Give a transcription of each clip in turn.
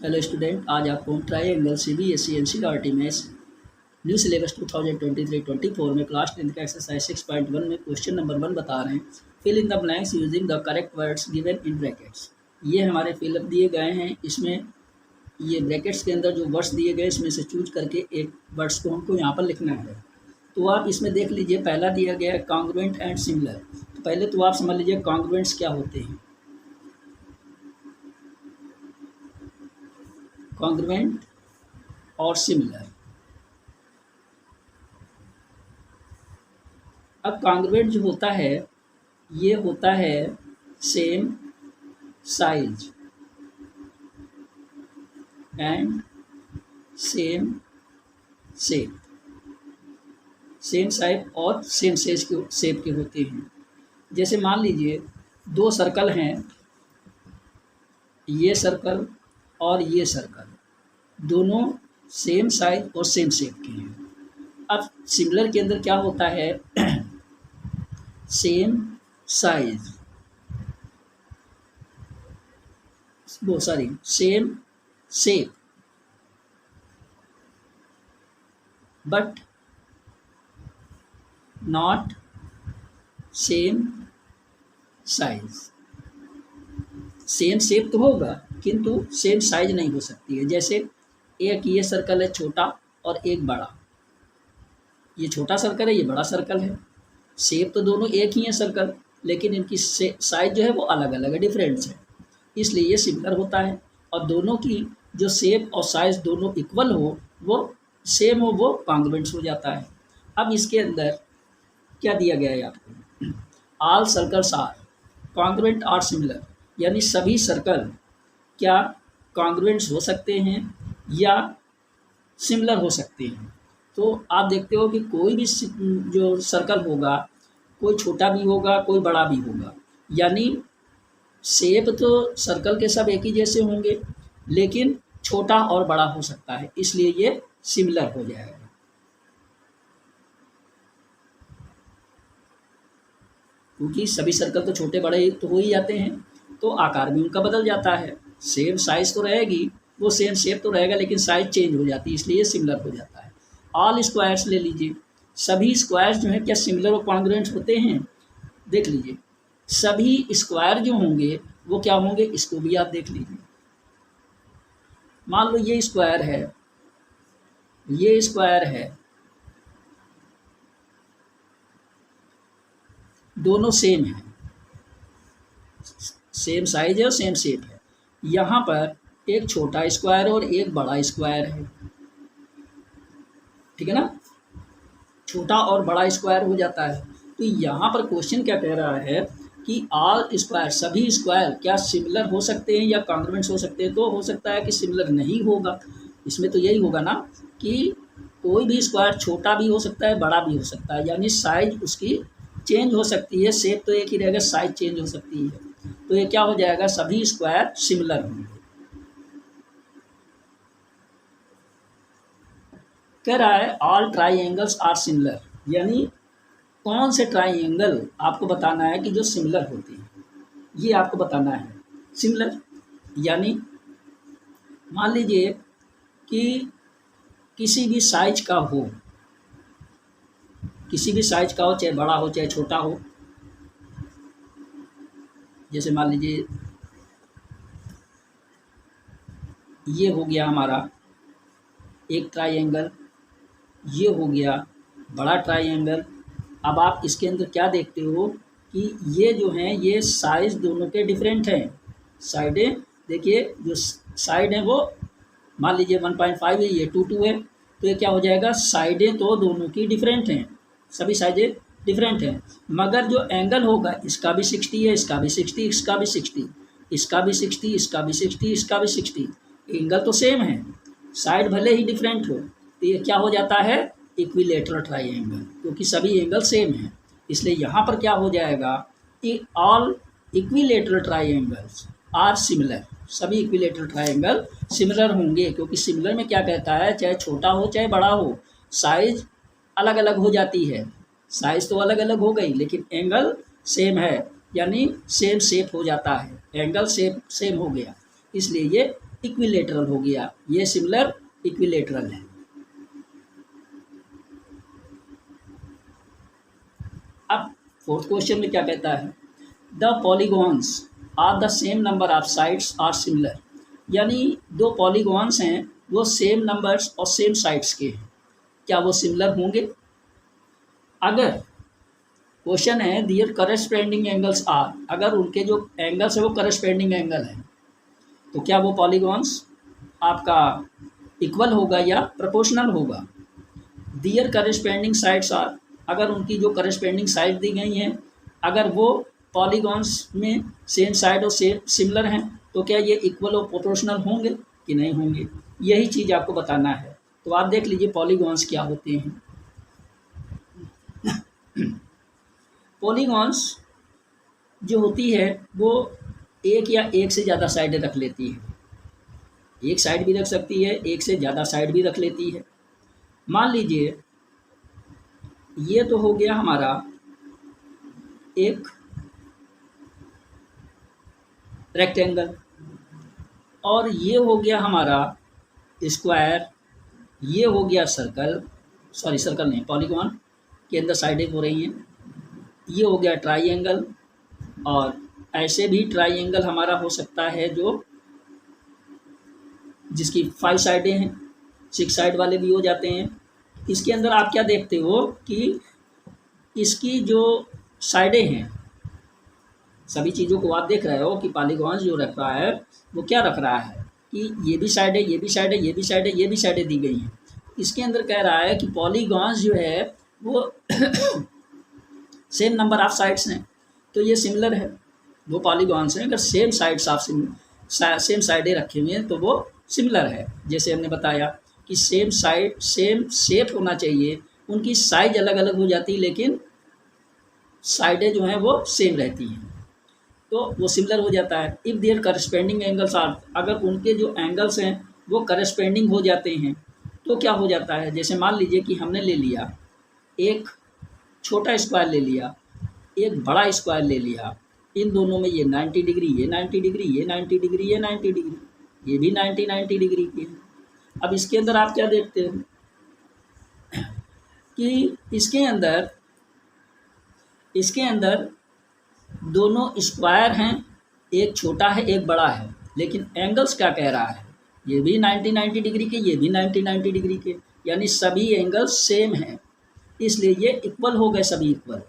Hello student, आज आपको हम ट्रायंगल सीबीएसई एनसीईआरटी में न्यू सिलेबस 2023-24 में क्लास 10 का एक्सरसाइज 6.1 में क्वेश्चन नंबर 1 बता रहे हैं। Fill in the blanks using the correct words given in brackets. ये हमारे फिलअप दिए गए हैं। इसमें ये ब्रैकेट्स के अंदर जो वर्ड्स दिए गए इसमें से चूज करके एक वर्ड्स को हमको यहाँ पर लिखना है। तो आप इसमें देख लीजिए, पहला दिया गया है कॉन्ग्रुएंट एंड सिमिलर। तो पहले तो आप समझ लीजिए कॉन्ग्रुएंट्स क्या होते हैं। कॉन्ग्रुएंट और सिमिलर। अब कॉन्ग्रुएंट जो होता है ये होता है same size and same shape. Same size और सेम शेप के होते हैं। जैसे मान लीजिए दो सर्कल हैं, ये सर्कल और ये सर्कल, दोनों सेम साइज और सेम शेप के हैं। अब सिमिलर के अंदर क्या होता है, same size same shape but not same size. Same shape तो होगा किंतु सेम साइज नहीं हो सकती है। जैसे एक ये सर्कल है छोटा और एक बड़ा, ये छोटा सर्कल है, ये बड़ा सर्कल है। शेप तो दोनों एक ही है सर्कल, लेकिन इनकी साइज जो है वो अलग अलग है, डिफरेंस है, इसलिए ये सिमिलर होता है। और दोनों की जो शेप और साइज दोनों इक्वल हो, वो सेम हो, वो कॉन्ग्रुएंट्स हो जाता है। अब इसके अंदर क्या दिया गया है आपको, ऑल सर्कल्स आर कॉन्ग्रुएंट और सिमिलर, यानी सभी सर्कल क्या कॉन्ग्रुएंट्स हो सकते हैं या सिमिलर हो सकते हैं। तो आप देखते हो कि कोई भी जो सर्कल होगा, कोई छोटा भी होगा कोई बड़ा भी होगा, यानी शेप तो सर्कल के सब एक ही जैसे होंगे, लेकिन छोटा और बड़ा हो सकता है, इसलिए ये सिमिलर हो जाएगा। क्योंकि सभी सर्कल तो छोटे बड़े तो हो ही जाते हैं, तो आकार भी उनका बदल जाता है। सेम साइज तो रहेगी, वो सेम शेप तो रहेगा, लेकिन साइज चेंज हो जाती है, इसलिए सिमिलर हो जाता है। ऑल स्क्वायर्स ले लीजिए, सभी स्क्वायर्स जो हैं क्या सिमिलर और कॉन्ग्रुएंट होते हैं। देख लीजिए सभी स्क्वायर जो होंगे वो क्या होंगे, इसको भी आप देख लीजिए। मान लो ये स्क्वायर है, ये स्क्वायर है, दोनों सेम है, सेम साइज है और सेम शेप है। यहाँ पर एक छोटा स्क्वायर और एक बड़ा स्क्वायर है, ठीक है ना, छोटा और बड़ा स्क्वायर हो जाता है। तो यहाँ पर क्वेश्चन क्या कह रहा है कि ऑल स्क्वायर, सभी स्क्वायर क्या सिमिलर हो सकते हैं या कॉन्ग्रुएंट्स हो सकते हैं। तो हो सकता है कि सिमिलर नहीं होगा, इसमें तो यही होगा ना कि कोई भी स्क्वायर छोटा भी हो सकता है बड़ा भी हो सकता है, यानी साइज उसकी चेंज हो सकती है, शेप तो एक ही रहेगा, साइज चेंज हो सकती है। तो ये क्या हो जाएगा, सभी स्क्वायर सिमिलर होंगे। कह रहा है ऑल ट्राइएंगल्स आर सिमिलर, यानी कौन से ट्राइएंगल आपको बताना है कि जो सिमिलर होते हैं, ये आपको बताना है। सिमिलर यानी मान लीजिए कि किसी भी साइज का हो, किसी भी साइज का हो, चाहे बड़ा हो चाहे छोटा हो। जैसे मान लीजिए ये हो गया हमारा एक ट्राइएंगल, ये हो गया बड़ा ट्राइएंगल। अब आप इसके अंदर क्या देखते हो कि ये जो हैं ये साइज दोनों के डिफरेंट हैं। साइडें देखिए, जो साइड हैं वो मान लीजिए 1.5 है, ये 2 है, तो ये क्या हो जाएगा, साइडें तो दोनों की डिफरेंट हैं, सभी साइडें डिफरेंट हैं, मगर जो एंगल होगा इसका भी 60 है, इसका भी 60, इसका भी 60, इसका भी 60, इसका भी 60, इसका भी 60। एंगल तो सेम है, साइड भले ही डिफरेंट हो, तो ये क्या हो जाता है, इक्विलेटरल ट्राइएंगल, क्योंकि सभी एंगल सेम हैं। इसलिए यहाँ पर क्या हो जाएगा कि ऑल इक्विलेटरल ट्राइएंगल्स आर सिमिलर, सभी इक्विलेटरल ट्राइएंगल सिमिलर होंगे। क्योंकि सिमिलर में क्या कहता है, चाहे छोटा हो चाहे बड़ा हो, साइज अलग अलग हो जाती है, साइज तो अलग अलग हो गई लेकिन एंगल सेम है, यानी सेम शेप हो जाता है, एंगल सेम हो गया, इसलिए ये इक्विलेटरल हो गया, ये सिमिलर इक्विलेटरल है। अब फोर्थ क्वेश्चन में क्या कहता है, the polygons are the same number of sides are similar, यानी दो पॉलीगॉन्स हैं वो सेम नंबर्स और सेम साइड्स के हैं, क्या वो सिमिलर होंगे? अगर क्वेश्चन है दियर करस्पेंडिंग एंगल्स आर, अगर उनके जो एंगल्स है वो करस्पेंडिंग एंगल है, तो क्या वो पॉलीगॉन्स आपका इक्वल होगा या प्रोपोर्शनल होगा? दियर करस्पेंडिंग साइड्स आर, अगर उनकी जो करस्पेंडिंग साइड दी गई हैं अगर वो पॉलीगॉन्स में सेम साइड और सेम सिमिलर हैं, तो क्या ये इक्वल और प्रोपोर्शनल होंगे कि नहीं होंगे, यही चीज़ आपको बताना है। तो आप देख लीजिए पॉलीगॉन्स क्या होते हैं। पॉलीगॉन्स जो होती है वो एक या एक से ज़्यादा साइडें रख लेती है, एक साइड भी रख सकती है, एक से ज़्यादा साइड भी रख लेती है। मान लीजिए ये तो हो गया हमारा एक रेक्टेंगल, और ये हो गया हमारा स्क्वायर, ये हो गया सर्कल, सॉरी सर्कल नहीं, पॉलीगॉन के अंदर साइडें हो रही हैं, ये हो गया ट्राइएंगल, और ऐसे भी ट्राइएंगल हमारा हो सकता है जो जिसकी 5 साइडें हैं, 6 साइड वाले भी हो जाते हैं। इसके अंदर आप क्या देखते हो कि इसकी जो साइडें हैं, सभी चीज़ों को आप देख रहे हो कि पॉलीगॉन्स जो रख रहा है वो क्या रख रहा है कि ये भी साइड है, ये भी साइड है, ये भी साइड है, ये भी साइडें दी गई हैं। इसके अंदर कह रहा है कि पॉलीगॉन्स जो है वो सेम नंबर ऑफ साइड्स हैं, तो ये सिमिलर है, वो पॉलीगॉन्स हैं अगर सेम साइड्स ऑफ सेम साइडें रखे हुए हैं तो वो सिमिलर है। जैसे हमने बताया कि सेम साइड सेम शेप होना चाहिए, उनकी साइज अलग अलग हो जाती है लेकिन साइडें जो हैं वो सेम रहती हैं, तो वो सिमिलर हो जाता है। If there corresponding angles are, अगर उनके जो एंगल्स हैं वो करस्पेंडिंग हो जाते हैं तो क्या हो जाता है, जैसे मान लीजिए कि हमने ले लिया एक छोटा स्क्वायर ले लिया, एक बड़ा स्क्वायर ले लिया, इन दोनों में ये 90 डिग्री, ये 90 डिग्री, ये 90 डिग्री, ये 90 डिग्री, ये भी 90 डिग्री की है। अब इसके अंदर आप क्या देखते हो कि इसके अंदर दोनों स्क्वायर हैं, एक छोटा है एक बड़ा है, लेकिन एंगल्स क्या कह रहा है, ये भी 90 डिग्री के, ये भी 90 डिग्री के, यानी सभी एंगल्स सेम हैं, इसलिए ये इक्वल हो गए, सभी इक्वल।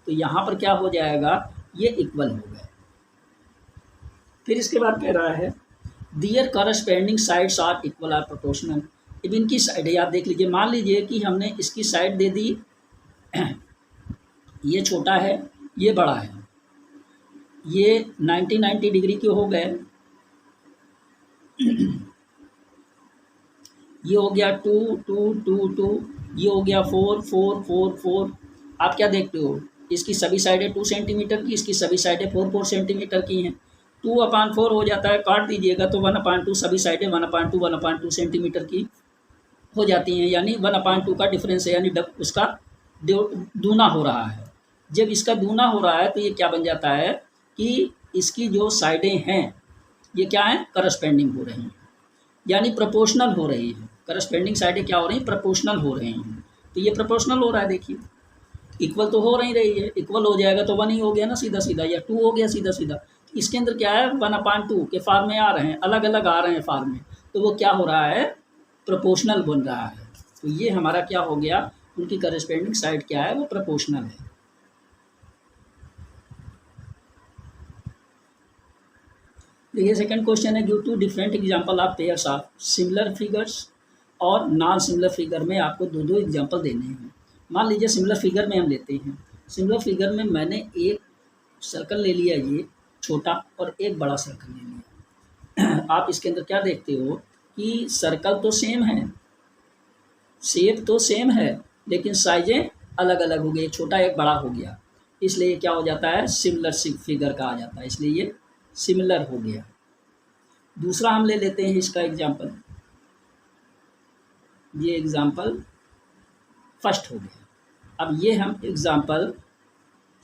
तो यहाँ पर क्या हो जाएगा, ये इक्वल हो गए। फिर इसके बाद कह रहा है their corresponding sides are equal or proportional. अब इनकी साइड आप देख लीजिए, मान लीजिए कि हमने इसकी साइड दे दी ये छोटा है ये बड़ा है, ये 90 डिग्री के हो गए, ये हो गया 2 2 2 2, ये हो गया 4 4 4 4। आप क्या देखते हो, इसकी सभी साइडें 2 सेंटीमीटर की, इसकी सभी साइडें 4 4 सेंटीमीटर की हैं, 2/4 हो जाता है, काट दीजिएगा तो 1/2, सभी साइडें 1/2 सेंटीमीटर की हो जाती हैं, यानी 1/2 का डिफरेंस है, यानी उसका दूना हो रहा है। जब इसका दूना हो रहा है तो ये क्या बन जाता है कि इसकी जो साइडें हैं ये क्या हैं, करस्पेंडिंग हो रही हैं, यानी प्रोपोर्शनल हो रही है। करस्पेंडिंग साइडें क्या हो रही हैं, प्रोपोर्शनल हो रही हैं, तो ये प्रोपोर्शनल हो रहा है। देखिए इक्वल तो हो नहीं रही है, इक्वल हो जाएगा तो 1 ही हो गया ना सीधा सीधा, या 2 हो गया सीधा सीधा। इसके अंदर क्या है, 1/2 के फॉर्म में आ रहे हैं, अलग अलग आ रहे हैं फॉर्म में, तो वो क्या हो रहा है, प्रोपोर्शनल बन रहा है। तो ये हमारा क्या हो गया, उनकी करस्पेंडिंग साइड क्या है, वो प्रोपोर्शनल है। देखिए सेकंड क्वेश्चन है, give 2 different example of pairs of similar figures और नॉन सिमिलर फिगर में आपको 2 एग्जांपल देने हैं। मान लीजिए सिमिलर फिगर में हम लेते हैं, सिमिलर फिगर में मैंने एक सर्कल ले लिया ये छोटा और एक बड़ा सर्कल ले लिया। आप इसके अंदर क्या देखते हो कि सर्कल तो सेम है, शेप तो सेम है, लेकिन साइजें अलग अलग हो गई, छोटा एक बड़ा हो गया, इसलिए क्या हो जाता है, सिमिलर फिगर का आ जाता है, इसलिए ये सिमिलर हो गया। दूसरा हम ले लेते हैं इसका एग्जाम्पल, ये एग्जाम्पल फर्स्ट हो गया। अब ये हम एग्जाम्पल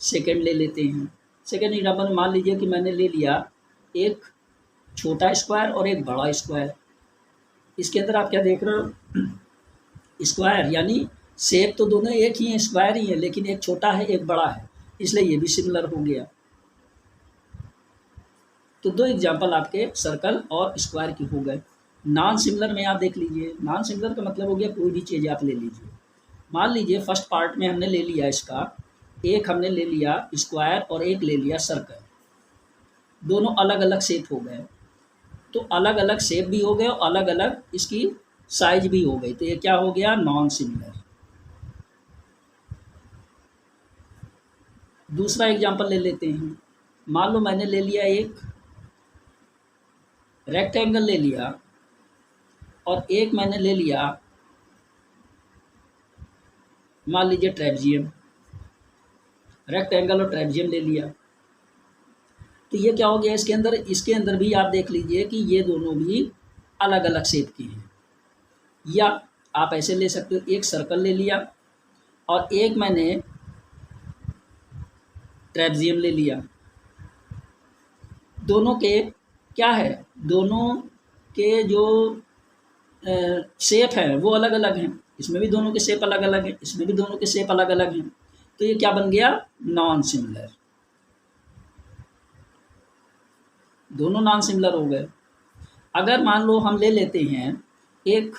सेकंड ले लेते हैं। सेकंड एग्जाम्पल मान लीजिए कि मैंने ले लिया एक छोटा स्क्वायर और एक बड़ा स्क्वायर। इसके अंदर आप क्या देख रहे हो, स्क्वायर यानी शेप तो दोनों एक ही हैं, स्क्वायर ही है, लेकिन एक छोटा है एक बड़ा है, इसलिए ये भी सिमिलर हो गया। तो दो एग्जाम्पल आपके सर्कल और स्क्वायर के हो गए। नॉन सिमिलर में आप देख लीजिए, नॉन सिमिलर का मतलब हो गया कोई भी चीज़ आप ले लीजिए। मान लीजिए फर्स्ट पार्ट में हमने ले लिया इसका, एक हमने ले लिया स्क्वायर और एक ले लिया सर्कल, दोनों अलग अलग शेप हो गए। तो अलग अलग शेप भी हो गए और अलग अलग इसकी साइज भी हो गई, तो ये क्या हो गया, नॉन सिमिलर। दूसरा एग्जांपल ले लेते हैं। मान लो मैंने ले लिया एक रेक्टेंगल ले लिया और एक मैंने ले लिया मान लीजिए ट्रेपजियम, रेक्टेंगल और ट्रेपजियम ले लिया। तो ये क्या हो गया, इसके अंदर भी आप देख लीजिए कि ये दोनों भी अलग अलग शेप के हैं। या आप ऐसे ले सकते हो, एक सर्कल ले लिया और एक मैंने ट्रेपजियम ले लिया, दोनों के क्या है, दोनों के जो शेप हैं वो अलग अलग हैं। इसमें भी दोनों के शेप अलग अलग हैं, इसमें भी दोनों के शेप अलग अलग हैं। तो ये क्या बन गया, नॉन सिमिलर। दोनों नॉन सिमिलर हो गए। अगर मान लो हम ले लेते हैं एक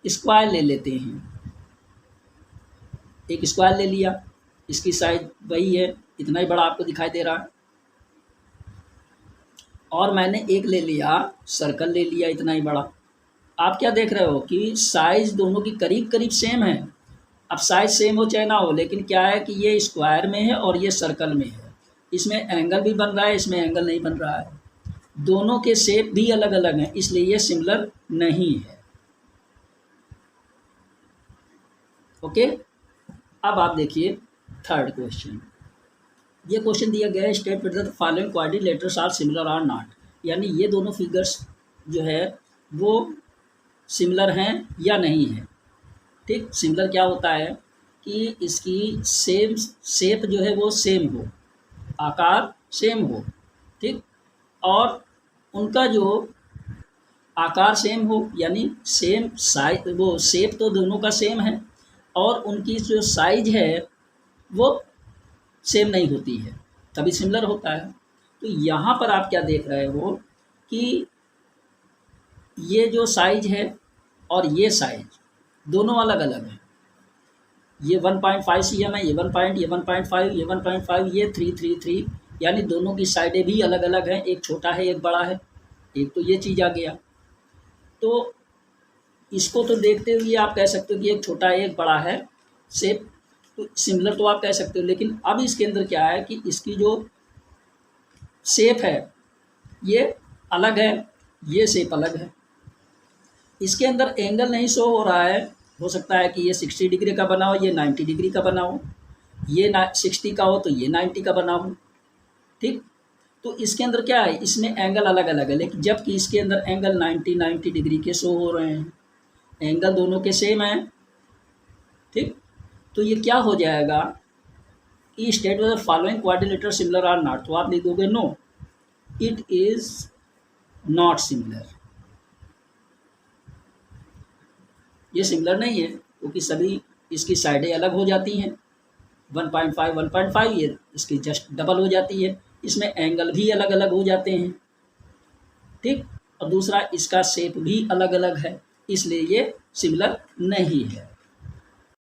स्क्वायर ले लेते हैं, एक स्क्वायर ले लिया, इसकी साइज वही है, इतना ही बड़ा आपको दिखाई दे रहा है। और मैंने एक ले लिया सर्कल ले लिया, इतना ही बड़ा। आप क्या देख रहे हो कि साइज दोनों की करीब करीब सेम है। अब साइज सेम हो चाहे ना हो, लेकिन क्या है कि ये स्क्वायर में है और ये सर्कल में है, इसमें एंगल भी बन रहा है, इसमें एंगल नहीं बन रहा है, दोनों के शेप भी अलग अलग हैं, इसलिए ये सिमिलर नहीं है। ओके, अब आप देखिए थर्ड क्वेश्चन। ये क्वेश्चन दिया गया है, state whether the following quadrilaterals are similar or not, यानी ये दोनों फिगर्स जो है वो सिमिलर हैं या नहीं है। ठीक, सिमिलर क्या होता है कि इसकी सेम शेप जो है वो सेम हो, आकार सेम हो, ठीक, और उनका जो आकार सेम हो, यानी सेम साइज, वो शेप तो दोनों का सेम है और उनकी जो साइज है वो सेम नहीं होती है, तभी सिमिलर होता है। तो यहाँ पर आप क्या देख रहे हो कि ये जो साइज है और ये साइज दोनों अलग अलग हैं। ये 1.5 cm है, ये 1.5, ये 1.5, ये 3, यानी दोनों की साइडें भी अलग अलग हैं, एक छोटा है एक बड़ा है। एक तो ये चीज़ आ गया। तो इसको तो देखते हुए आप कह सकते हो कि एक छोटा है एक बड़ा है, शेप तो सिमिलर तो आप कह सकते हो। लेकिन अब इसके अंदर क्या है कि इसकी जो शेप है ये अलग है, ये शेप अलग है। इसके अंदर एंगल नहीं शो हो रहा है, हो सकता है कि ये 60 डिग्री का बना हो, ये 90 डिग्री का बना हो, ये 60 का हो तो ये 90 का बना हो। ठीक, तो इसके अंदर क्या है, इसमें एंगल अलग अलग है, लेकिन जबकि इसके अंदर एंगल 90 डिग्री के शो हो रहे हैं, एंगल दोनों के सेम हैं। ठीक, तो ये क्या हो जाएगा कि state whether following quadrilateral similar or not, तो आप लिख दोगे no, it is not similar. ये सिमिलर नहीं है क्योंकि सभी इसकी साइडें अलग हो जाती हैं, 1.5 ये इसकी जस्ट डबल हो जाती है, इसमें एंगल भी अलग अलग हो जाते हैं। ठीक, और दूसरा इसका शेप भी अलग अलग है, इसलिए ये सिमिलर नहीं है।